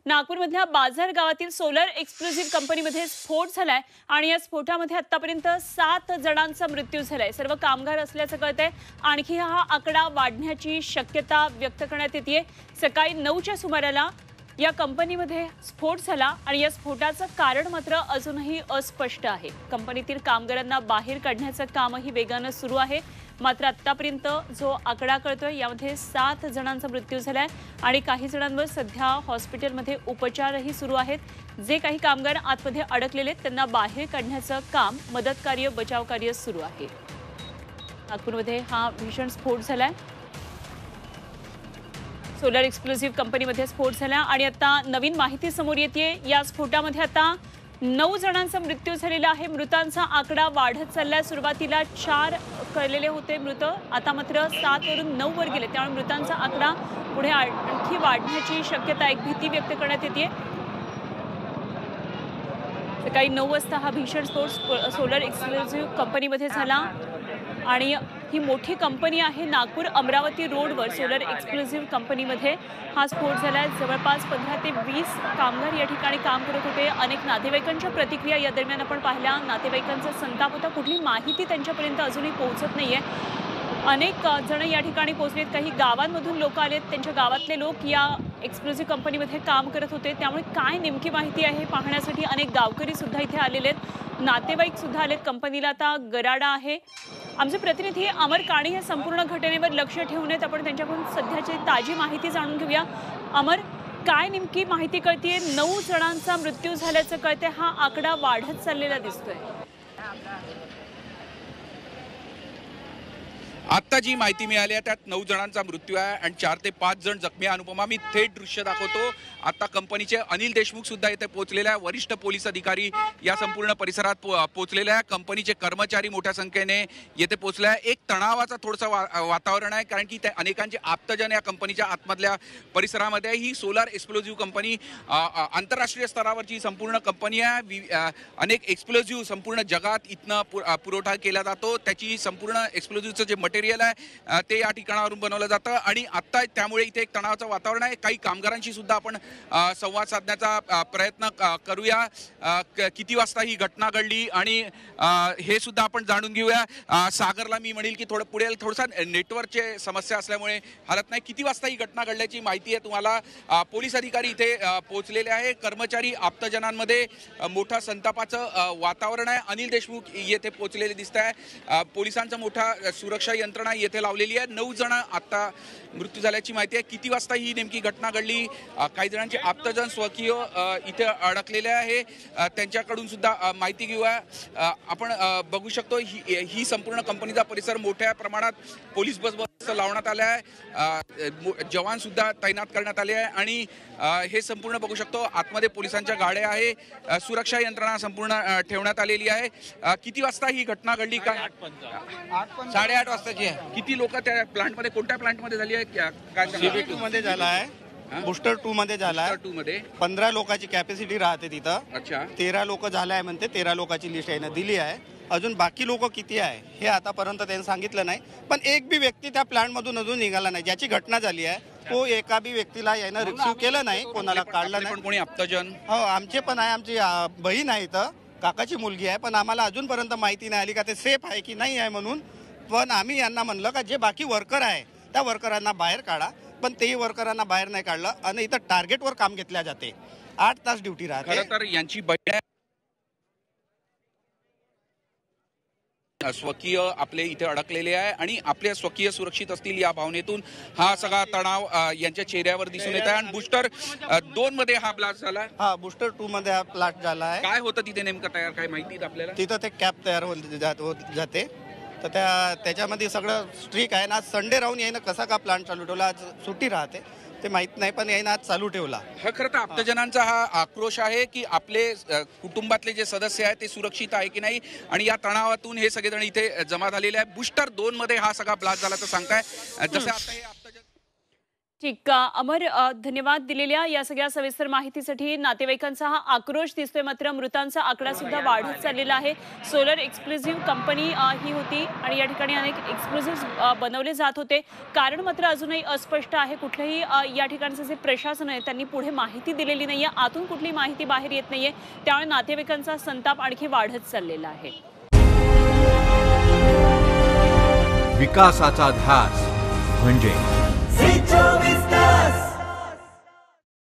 नागपूरमधल्या बाजार गावातील सोलर एक्सक्लुझिव्ह कंपनीमध्ये स्फोट झालाय आणि या स्फोटामध्ये आतापर्यंत 7 जणांचा मृत्यू झालाय। सर्व कामगार असल्याचं कळतंय। आणखी हा आकडा वाढण्याची शक्यता व्यक्त करण्यात येते। सकाळी 9च्या सुमाराला या कंपनीमध्ये स्फोट झाला आणि या स्फोटाचं कारण मात्र अजूनही अस्पष्ट आहे। कंपनीतील कामगारांना बाहेर काढण्याचं कामही वेगाने सुरू आहे। मात्र आतापर्यंत जो आकडा कळतोय यामध्ये 7 जणांचा मृत्यू झालाय आणि काही जणांवर सध्या हॉस्पिटलमध्ये उपचारही सुरू आहेत। जे काही कामगार आतमध्ये अडकलेले आहेत त्यांना बाहेर काढण्याचं काम, मदत कार्य, बचाव कार्य सुरू आहे। नागपूरमध्ये हा भीषण स्फोट झालाय। सोलर एक्सक्लुझिव्ह कंपनीमध्ये स्फोट झाला आणि आता नवीन माहिती समोर येते। या स्फोटामध्ये आता 9 जणांचा मृत्यू झालेला आहे। मृतांचा आकडा वाढत चाललाय। सुरुवातीला 4 कळलेले होते मृत, आता मात्र 7 वरून 9 वर गेले। त्यामुळे मृतांचा आकडा पुढे आणखी वाढण्याची शक्यता, एक भीती व्यक्त करण्यात येते। सकाळी 9 वाजता हा भीषण स्फोट सोलर एक्सक्लुझिव्ह कंपनीमध्ये झाला आणि ही मोठी कंपनी आहे। नागपूर अमरावती रोडवर सोलर एक्सक्लुझिव्ह कंपनीमध्ये हा स्फोट झालाय। जवळपास 15 ते 20 कामगार या ठिकाणी काम करत होते। अनेक नातेवाईकांच्या प्रतिक्रिया या दरम्यान आपण पाहिल्या। नातेवाईकांचा संताप होता। कुठली माहिती त्यांच्यापर्यंत अजूनही पोहोचत नाहीये। अनेक जण या ठिकाणी पोहोचलेत। काही गावांमधून लोक आलेत। त्यांच्या गावातले लोक या एक्सक्लुझिव्ह कंपनीमध्ये काम करत होते। त्यामुळे काय नेमकी माहिती आहे पाहण्यासाठी अनेक गावकरी सुद्धा इथे आलेले आहेत। नातेवाईक सुद्धा आलेत। कंपनीला आता गराडा आहे। आमचे प्रतिनिधी अमर काणी या संपूर्ण घटनेवर लक्ष ठेवून आहेत। आपण त्यांच्याकडून सध्याची ताजी माहिती जाणून घेऊया। अमर, काय नेमकी माहिती कळतेय? 9 जणांचा मृत्यू झाल्याचं कळतंय। हा आकडा वाढत चाललेला दिसतोय। आता जी माहिती मिळाली आहे त्यात 9 जणांचा मृत्यू आहे आणि 4 ते 5 जण जखमी आहे। अनुपमा, मी थेट दृश्य दाखवतो। आता कंपनीचे अनिल देशमुख सुद्धा इथे पोहोचलेले आहे। वरिष्ठ पोलीस अधिकारी या संपूर्ण परिसरात पोहोचलेले आहे। कंपनीचे कर्मचारी मोठ्या संख्येने येथे पोहोचले आहे। एक तणावाचा थोडसा वातावरण आहे, कारण की त्या अनेकांचे आप्तजन या कंपनीच्या आतमधल्या परिसरामध्ये। ही सोलर एक्सप्लोजिव्ह कंपनी आंतरराष्ट्रीय स्तरावरची संपूर्ण कंपनी आहे। अनेक एक्सप्लोजिव्ह संपूर्ण जगात इथनं पुरवठा केला जातो। त्याची संपूर्ण एक्सप्लोजिव्हचं जे मटेरियल आहे ते या ठिकाणावरून बनवलं जातं आणि आता त्यामुळे इथे एक तणावाचं वातावरण आहे। काही कामगारांशी सुद्धा आपण संवाद साधण्याचा प्रयत्न करूया। किती वाजता ही घटना घडली आणि हे सुद्धा आपण जाणून घेऊया। सागरला मी म्हणेल की पुढे थोडासा नेटवर्कचे समस्या असल्यामुळे हालत नाही। किती वाजता ही घटना घडल्याची माहिती आहे तुम्हाला? पोलीस अधिकारी इथे पोहोचलेले आहे। कर्मचारी आप्तजनांमध्ये मोठा संतापाचं वातावरण आहे। अनिल देशमुख येथे पोहोचलेले दिसत आहे। पोलिसांचा मोठा सुरक्षा यंत्रणा येथे लावलेली आहे। 9 जण आता मृत्यू झाल्याची माहिती आहे। किती वाजता ही नेमकी घटना घडली? काही जणांचे आप्तजन स्वकीय इथे अडकलेले आहे, त्यांच्याकडून सुद्धा माहिती घेऊया। आपण बघू शकतो ही संपूर्ण कंपनीचा परिसर मोठ्या प्रमाणात पोलीस बस लावण्यात आला आहे। जवान सुद्धा तैनात करण्यात आले आहे आणि हे संपूर्ण बघू शकतो। आतमध्ये पोलिसांच्या गाड्या आहे, सुरक्षा यंत्रणा संपूर्ण ठेवण्यात आलेली आहे। किती वाजता ही घटना घडली? काय 8:30 वाजताची आहे। किती लोक त्या प्लांटमध्ये, कोणत्या प्लांटमध्ये झाली आहे? काय CB2 मध्ये झाला आहे, बुस्टर 2 मध्ये झाला आहे। 2 मध्ये 15 लोकांची कॅपॅसिटी राहते तिथं। अच्छा, 13 लोक झाले आहे म्हणते। 13 लोकांची लिस्ट आहे दिली आहे। अजून बाकी लोक किती आहे हे आतापर्यंत त्यांनी सांगितलं नाही। पण एक बी व्यक्ती त्या प्लांट मधून अजून निघाला नाही। ज्याची घटना झाली आहे तो एका बी व्यक्तीला यानं रिसिव्ह केलं नाही, कोणाला काढलं नाही। पण कोणी आप्तजन? हो, आमचे पण आहे। आमची बहीण आहे इथं, काकाची मुलगी आहे। पण आम्हाला अजूनपर्यंत माहिती नाही आली का ते सेफ आहे की नाही आहे म्हणून। पण आम्ही यांना म्हणलं का जे बाकी वर्कर आहे त्या वर्करांना बाहेर काढा, पण तेही वर्करांना बाहेर नाही काढलं आणि इथं टार्गेटवर काम घेतल्या जाते। 8 तास ड्युटी राहते। खरं तर यांची बहीण स्वकीय आपले इथे अडकलेले आहे आणि आपले स्वकीय सुरक्षित असतील या भावनेतून हा सगळा तणाव यांच्या चेहऱ्यावर दिसून येत आहे। आणि बुस्टर 2 मध्ये हा ब्लास्ट झाला। हा, बुस्टर 2 मध्ये हा ब्लास्ट झाला आहे। काय होतं तिथे नेमकं तयार, काय माहिती आपल्याला? तिथं ते कॅप तयार होत जाते, तर त्याच्यामध्ये सगळं स्ट्रिक आहे ना। संडे राहून यायनं कसा का प्लांट चालू ठेवला, आज सुट्टी राहते ते माहित नाही, पण यायनं आज चालू ठेवला। हा खरं तर आप्तजनांचा हा आक्रोश आहे की आपले कुटुंबातले जे सदस्य आहेत ते सुरक्षित आहे की नाही, आणि या तणावातून हे सगळेजण इथे जमा झालेले आहे। बुस्टर 2 मध्ये हा सगळा ब्लास्ट झाला तर सांगताय, जसं आता हे ठीक अमर, धन्यवाद दिलेल्या या सगळ्या सविस्तर माहितीसाठी. नातेवाईकांचा हा आक्रोश दिसतोय, मात्र मृतांचा आकडा सुद्धा वाढत चाललेला आहे. सोलर एक्सक्लुझिव्ह कंपनी ही होती आणि या ठिकाणी अनेक एक्सक्लुझिव्ह बनवले जात होते. कारण मात्र अजूनही अस्पष्ट आहे. कुठलंही या ठिकाणचं जे प्रशासन आहे त्यांनी पुढे माहिती दिलेली नाहीये, आतून कुठली माहिती बाहेर येत नाहीये. त्यामुळे नातेवाईकांचा संताप आणखी वाढत चाललेला आहे. विकासाचा ध्यास म्हणजे